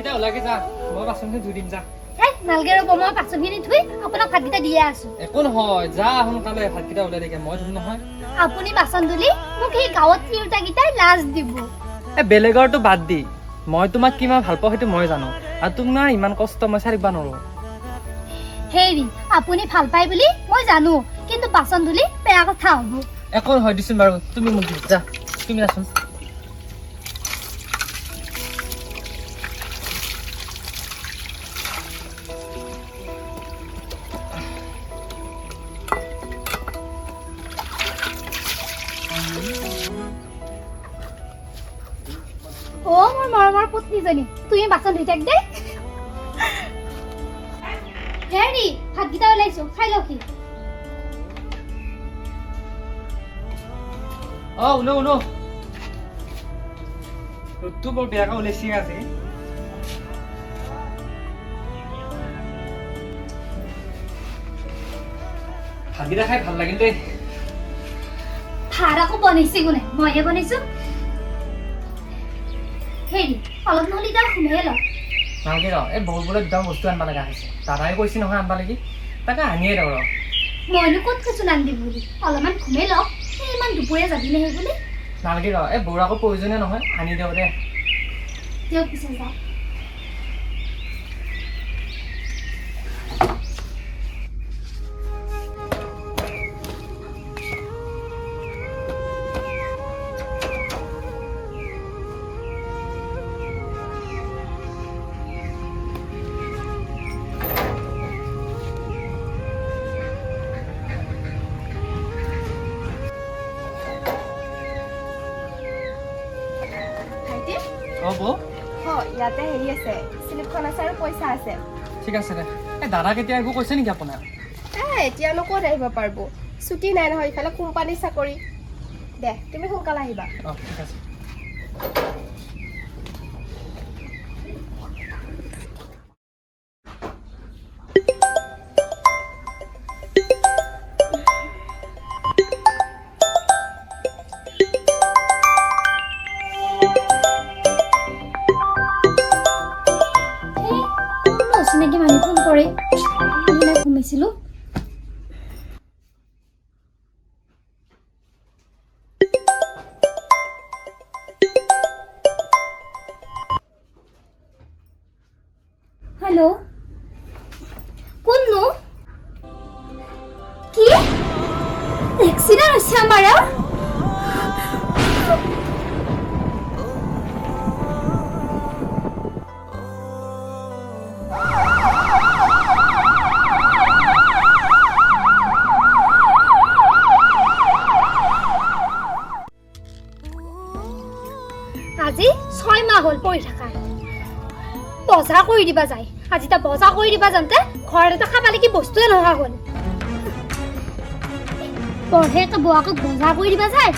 ভাতকেইটা ওলাকে যা মই বাচনখিনি ধুই দিম যা নালগে ৰ'ব মই বাচনখিনি ধুই আপোনাক ভাতকেইটা দিয়ে আছো একো নহয় যা সোনকালে ভাতকেইটা ওলাই দেখে মই ধুম নহয় আপুনি বাচন ধুলি মোক সেই গাঁৱত তিৰোতাকেইটাই লাজ দিব বেলেগৰটো বাদ দি মই তোমাক কিমান ভাল পাওঁ সেইটো মই জানো আৰু তোমাৰ ইমান কষ্ট মই চাৰিব নোৱাৰো হেৰি আপুনি ভাল পাই বুলি মই জানো কিন্তু বাচন ধুলি বেয়া কথা হ'ব একো নহয় দিছোন বাৰু তুমি মোক যা তুমি আছোন মোৰ মৰমৰ পুতনিজনী তুমি বাচন ধুই থাক দেই হেৰি ভাতকেইটা ওলাইছো খাই লওক উনো ৰ'দটো বৰ বেয়াকৈ ওলাইছে আজি ভাতকেইটা খাই ভাল লাগিল দেই ভাত আকৌ বনাইছে কোনে মইহে বনাইছো হেৰি অলপ নহ'লে তাৰ সোমাই লওক নালাগে ৰ এই বহুত একদম বস্তু আনিব লগা হৈছে দাদাই কৈছে নহয় আনিব লাগি তাকে আনিয়ে দিওঁ ৰ মইনো ক'ত কৈছো নান্দি বুলি অলপমান ঘুমাই লওক ইমান দুপৰীয়া যাবি নাহে বুলি নালাগে ৰ এই বৌৰ আকৌ প্ৰয়োজনীয় নহয় আনি দিওঁ দে দিয়ক পিছে যাওক বৌ ইয়াতে হেৰি আছে স্লিপখন আছে আৰু পইচা আছে ঠিক আছে দে এই দাদা কেতিয়া আহিব কৈছে নেকি আপোনাৰ এতিয়ানো ক'ত আহিব পাৰিব ছুটি নাই নহয় ইফালে কোম্পানীৰ চাকৰি দে তুমি সোনকালে আহিবা ঠিক আছে অচিনাকি মানুহ ফোন কৰে ঘুমাইছিলো হেল্ল' কোননো কি এক্সিডেণ্ট হৈছে আমাৰ আজি 6 মাহ হ'ল পৰি থকা বজাৰ কৰি দিবা যায় আজি তা বজাৰ কৰি দিবা যাওঁতে ঘৰত এটা খাবা লাগি বস্তুৱে নোহোৱা হ'ল পঢ়ে তো বুৱাকক বজাৰ কৰি দিবা যায়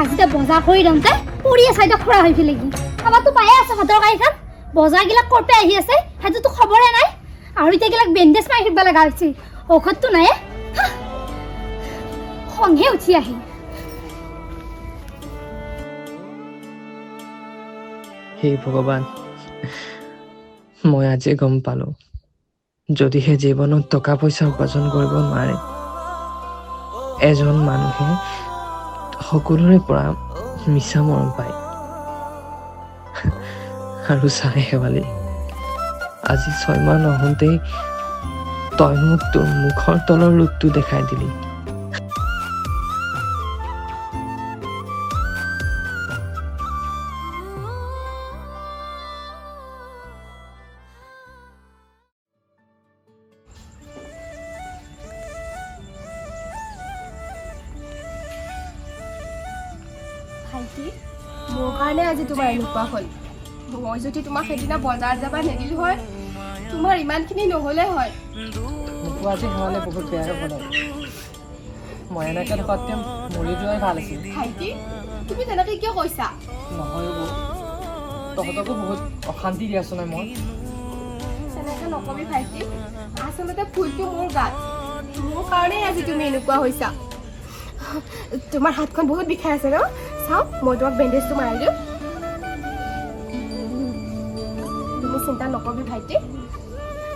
আজি তা বজাৰ কৰি দিওঁতে পৰিয়ে চাইডত খৰা হৈ ফেলে কি আমাৰতো পায়ে আছে ভাতৰ গাড়ীখন বজাৰগিলাক কৰপে আহি আছে সেইটোতো খবৰে নাই আৰু এতিয়া গিলাক বেণ্ডেজ মাৰি থাকিব লগা হৈছে ঔষধটো নাই খংহে উঠি আহি হে ভগৱান মই আজি গম পালো যদিহে জীৱনত টকা পইচা উপাৰ্জন কৰিব নোৱাৰে এজন মানুহে সকলোৰে পৰা মিছা মৰম পায় আৰু চাই শেৱালি আজি 6 মাহ নহওঁতেই তই মোক তোৰ মুখৰ তলৰ ৰূপটো দেখাই দিলি মোৰ কাৰণে আজি তোমাৰ এনেকুৱা হ'ল মই যদি তোমাক সেইদিনা বজাৰ যাবা নেদিলো হয় তোমাৰ ইমানখিনি নহ'লে হয় মোকো আজি শেৱালে বহুত বেয়া হ'ব মই এনেকৈ থকাতকৈ মৰি যোৱাই ভাল আছিল ভাইটি তুমি তেনেকৈ কিয় কৈছা নহয় বৌ তহঁতকো বহুত অশান্তি দি আছো নাই মই তেনেকৈ নকবি ভাইটি আচলতে ভুলটো মোৰ গাত মোৰ কাৰণেই আজি তুমি এনেকুৱা হৈছা তোমাৰ হাতখন বহুত বিষাই আছে ন চাওক মই তোমাক বেণ্ডেজটো মাৰাই দিওঁ তুমি চিন্তা নকৰিবি ভাইটি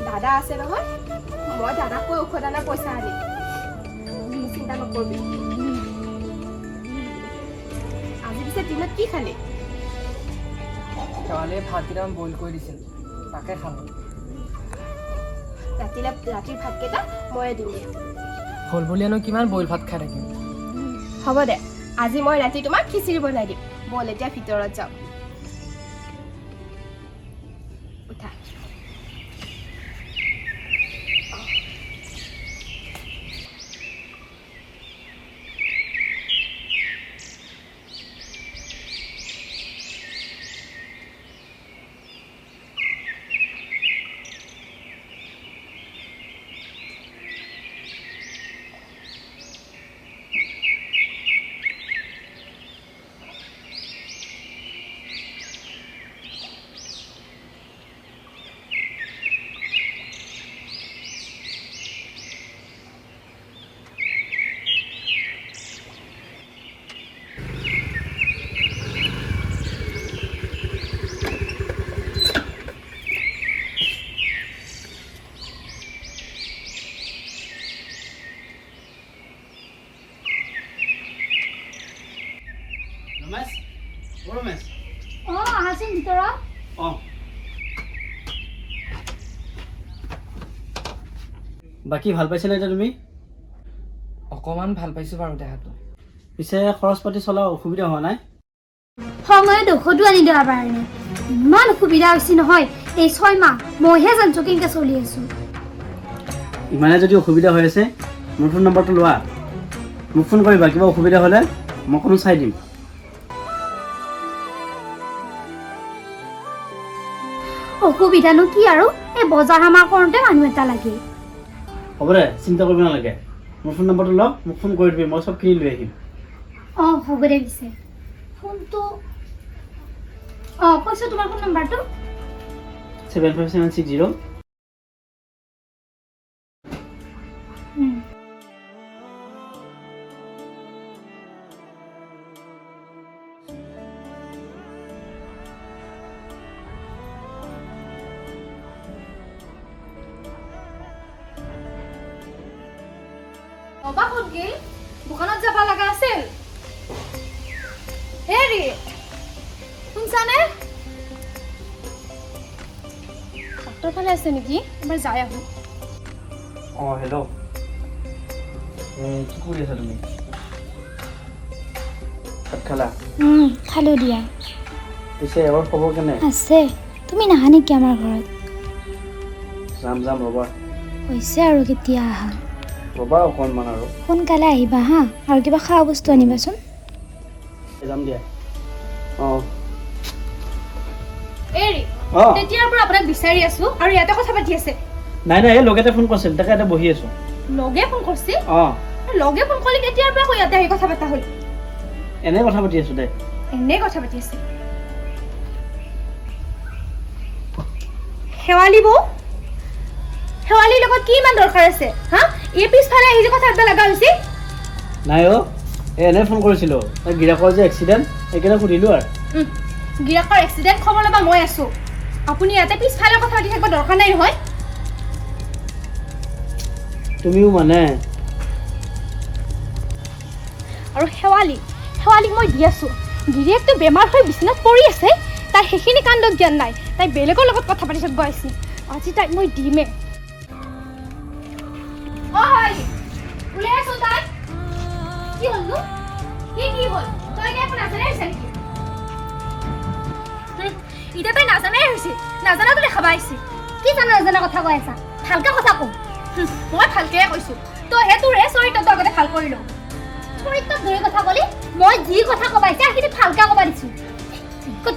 দাদা আছে নহয় মই দাদাক কৈ ঔষধ আনা পইচা আনিম চিন্তা নকৰিবি আজি পিছে দিনত কি খালি শেৱালিয়ে ভাতকেইটা বইল কৰি দিছিল তাকে খালোঁ ৰাতিৰ ভাতকেইটা ময়ে দিম দে হ'ল বুলিয়েনো কিমান বইল ভাত খাই থাকিম হ'ব দে আজি মই ৰাতি তোমাক খিচিৰি বনাই দিম বল এতিয়া ভিতৰত যাওঁ উঠা ৰমেশ আহাচোন ভিতৰত বাকী ভাল পাইছেনে এতিয়া তুমি অকণমান ভাল পাইছোঁ বাৰু দেহাটো পিছে খৰচ পাতি চলা অসুবিধা হোৱা নাই সময়ত ঔষধো আনি দিব কাৰণে ইমান অসুবিধা হৈছে নহয় এই 6 মাহ মইহে জানিছোঁ কেনেকৈ চলি আছোঁ ইমানে যদি অসুবিধা হৈ আছে মোৰ ফোন নম্বৰটো লোৱা মোক ফোন কৰিবা কিবা অসুবিধা হ'লে মই অকণমান চাই দিম অসুবিধানো কি আৰু এই বজাৰ সামাৰ কৰোঁতে মানুহ এটা লাগে হ'ব দে চিন্তা কৰিব নালাগে মোৰ ফোন নম্বৰটো লওক মোক ফোন কৰি দিবি মই চবখিনি লৈ আহিম হ'ব দে পিছে ফোনটো কৈছোঁ তোমাৰ ফোন নম্বৰটো 75760 অবাক হ'ল কি দোকানত যাব লগা আছিল হেৰি শুনছানে ডক্টৰ ফালে আছে নেকি এবাৰ যাই আহোঁ হেল্ল' কি কৰি আছা তুমি ভাত খালা খালোঁ দিয়া পিছে এবাৰ খবৰ কেনে আছে তুমি নাহা নেকি আমাৰ ঘৰত যাম ৰ'বা হৈছে আৰু কেতিয়া আহা ৰ'বা অকণমান আৰু সোনকালে আহিবা হা আৰু কিবা খোৱা বস্তু আনিবাচোন যাম দিয়া এৰি তেতিয়াৰ পৰা আপোনাক বিচাৰি আছো আৰু ইয়াতে কথা পাতি আছে নাই এই লগতে ফোন কৰিছিল তাকে ইয়াতে বহি আছো লগে ফোন কৰিছে লগে ফোন কৰিলে কেতিয়াৰ পৰা ইয়াতে আহি কথা পতা হ'ল এনেই কথা পাতি আছো দে এনেই কথা পাতি আছে শেৱালি বৌ শেৱালিৰ লগত কি ইমান দৰকাৰ আছে হা এই পিছফালে আহি যে কথা পাতিব লগা হৈছে নাই এনেই ফোন কৰিছিলোঁ গিৰাকৰ যে এক্সিডেণ্ট সেইকাৰণে সুধিলোঁ আৰু গিৰাকৰ এক্সিডেণ্ট খবৰ ল'বা মই আছো আপুনি ইয়াতে পিছফালে কথা পাতি থাকিব দৰকাৰ নাই নহয় তুমিও মানে আৰু শেৱালিক মই দি আছো গিৰিয়েকটো বেমাৰ হৈ বিচনাত পৰি আছে তাই সেইখিনি কাণ্ডত জ্ঞান নাই তাই বেলেগৰ লগত কথা পাতি থাকিব আছে আজি তাইক মই দিমে কি হ'ল তই কি একো নাজানাই হৈছে নেকি এতিয়া তাই নাজানাই হৈছে নাজানাটো দেখাব আহিছে কি নাজানা কথা কৈ আছা ভালকে কথা কওঁ মই ভালকে কৈছো তই তোৰে চৰিত্ৰটো আগতে ভাল কৰি লওঁ চৰিত্ৰত ধৰি কথা ক'লি মই যি কথা ক'ব আহিছে সেইখিনি ভালকে ক'ব দিছোঁ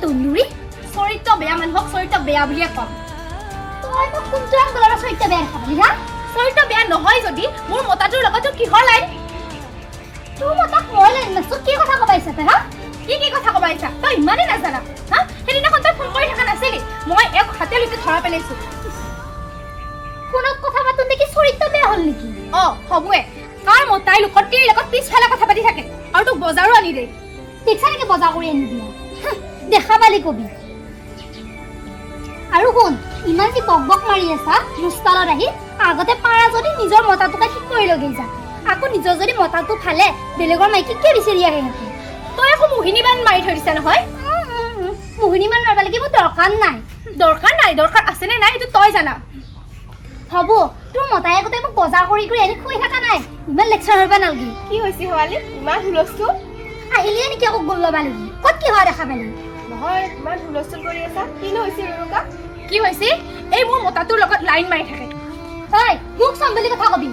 তন্দুৰী চৰিত্ৰ বেয়া মানুহক চৰিত্ৰ বেয়া বুলিয়ে ক'ম তই মোক কোনটো আংগলৰ চৰিত্ৰ বেয়া দেখাবি হা চৰিত্ৰ বেয়া নহয় যদি মোৰ মতাটোৰ লগত কিহৰ লাইন তোৰ মতাক মই লাইন নাছো কি কথা ক'ব আহিছা তই হা কি কথা ক'ব আহিছা তই ইমানেই নাজানা হা সেইদিনাখন তই ফোন কৰি থকা নাছিলি মই এক হাতে লুটি ধৰা পেলাইছো ফোনত কথা পাতো নেকি চৰিত্ৰ বেয়া হ'ল নেকি হ'বয়ে কাৰ মতাই লোকটিৰ লগত পিছফালে কথা পাতি থাকে আৰু তোক বজাৰো আনি দে দেখিছা নেকি বজাৰ কৰি আনি দিয়া দেখা পালি কবি আৰু শুন ইমান যি বক বক মাৰি আছা মুস্তালত আহি আগতে পাৰা যদি নিজৰ মতাটোকে ঠিক কৰি লগেই যা আকৌ নিজৰ যদি মতাটো ফালে বেলেগৰ মাইকী কিয় বিচাৰি আহে সিহঁতে তই আকৌ মোহিনীবান মাৰি থৈ দিছা নহয় মোহিনীমান মাৰিব লাগিব দৰকাৰ নাই দৰকাৰ আছেনে নাই সেইটো তই জানা হ'ব তোৰ মতাই আগতে মোক বজাৰ কৰি এনে শুই থকা নাই ইমান লেকচাৰ হ'ব নালাগে কি হৈছে শেৱালি ইমান হুলস্থুল আহিলিয়ে নেকি আকৌ গ'ল ল'বা লাগি ক'ত কি হোৱা দেখা পালি নহয় ইমান হুলস্থুল কৰি আছা কিনো হৈছে ৰুনুকা কি হৈছে এই মোৰ মতাটোৰ লগত লাইন মাৰি থাকে তই মোক চম্ভালি কথা কবি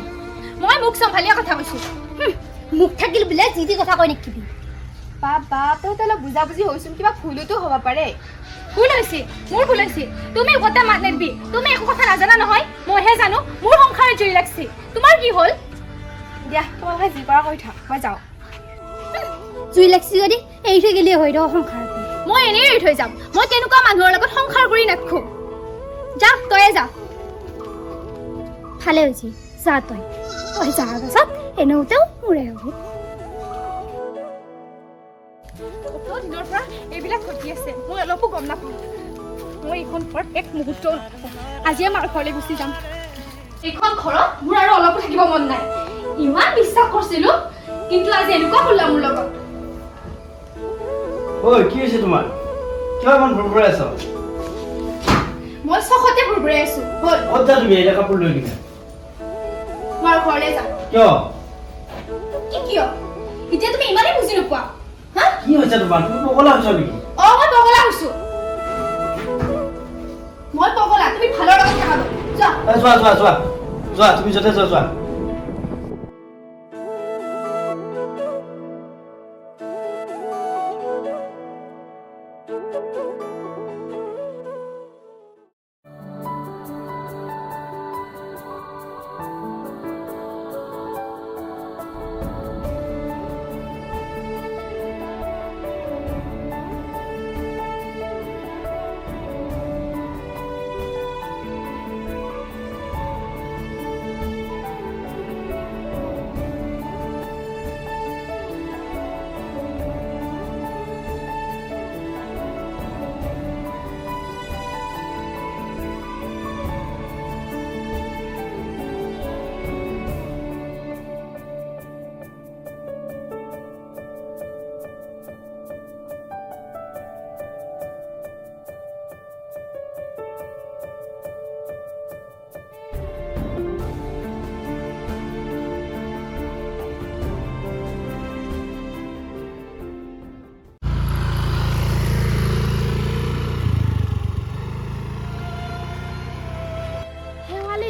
মই মুখ চম্ভালিয়া কথা কৈছো মুখ থাকিল বোলে যি যি কথা কৈ নেকিবি বাবা তই অলপ বুজাবুজি হৈছোন কিবা ভুলতো হ'ব পাৰে ভুল হৈছে মোৰ ভুল হৈছে তুমি কথা মাত নেবি তুমি একো কথা নাজানা নহয় মইহে জানো মোৰ সংসাৰত জুই লাগছে তোমাৰ কি হ'ল দিয়া তোমালোকে যি কৰা কৰি থাক মই যাওঁ জুই লাগছি যদি এৰি থৈ গেলিয়ে হৈ ৰ সংসাৰতে মই এনেই এৰি থৈ যাম মই তেনেকুৱা মানুহৰ লগত সংসাৰ কৰি নাখো যা তয়ে যা ভালে হৈছে যা তই যোৱাৰ পাছত এনেওতেও মোৰে হ'ব দিনৰ পৰা এইবিলাক ঘটি আছে মই অলপো গম নাপাওঁ মই এইখন ঘৰত এক মুহূৰ্তও নাথাকোঁ আজিয়ে মাৰ ঘৰলৈ গুচি যাম এইখন ঘৰত মোৰ আৰু অলপো থাকিব মন নাই ইমান বিশ্বাস কৰিছিলোঁ কিন্তু আজি এনেকুৱা হ'ল মোৰ লগত ঐ কি হৈছে তোমাৰ কিয় ইমান ভুৰভুৰাই আছ মই চখতে ভুৰভুৰাই আছোঁ হ'ল ক'ত যা তুমি এটা কাপোৰ লৈ কিনে মাৰ ঘৰলৈ যাম কিয় কিয় এতিয়া তুমি ইমানেই বুজি নোপোৱা হা কি হৈছে তোমাৰ তুমি পগলা হৈছ নেকি মই পগলা হৈছোঁ মই পগলা তুমি ভালৰ লগত থাকা যোৱা যোৱা তুমি য'তে যোৱা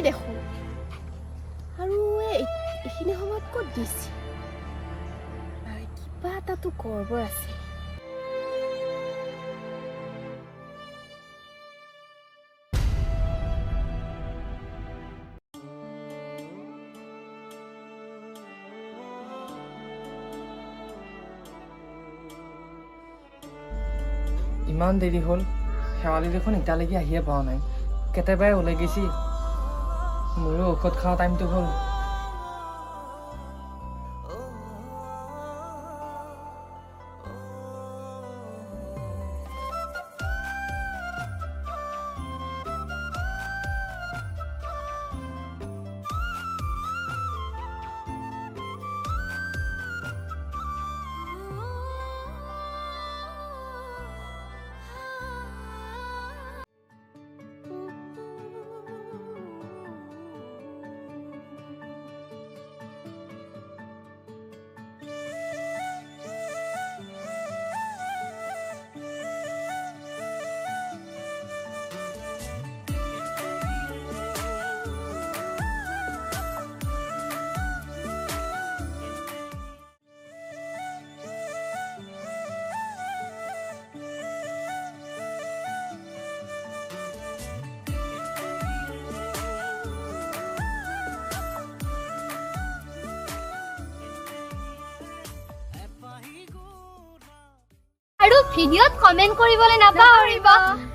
দেখোন আৰু এইখিনি সময়ত ক'ত দিছে কিবা এটাতো গৰ্বৰ আছে ইমান দেৰি হ'ল শেৱালি দেখোন এতিয়ালৈকে আহিয়ে পোৱা নাই কেতিয়াবাই ওলাই গৈছি মোৰো ঔষধ খোৱা টাইমটো হ'ল আৰু ভিডিঅ'ত কমেন্ট কৰিবলৈ নাপাহৰিব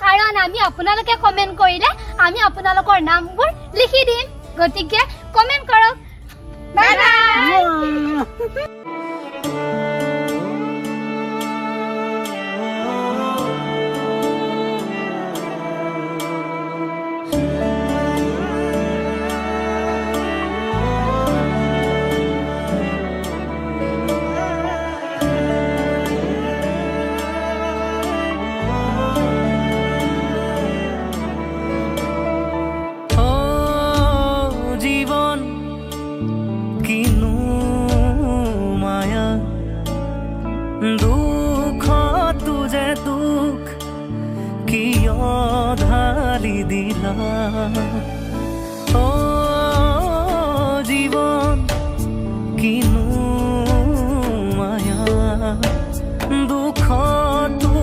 কাৰণ আমি আপোনালোকে কমেন্ট কৰিলে আমি আপোনালোকৰ নামবোৰ লিখি দিম গতিকে কমেন্ট কৰক বাই বাই ঢালি দিলা জীবন কিনো মায়া দুখতো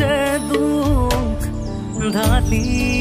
যে দুখ ঢালি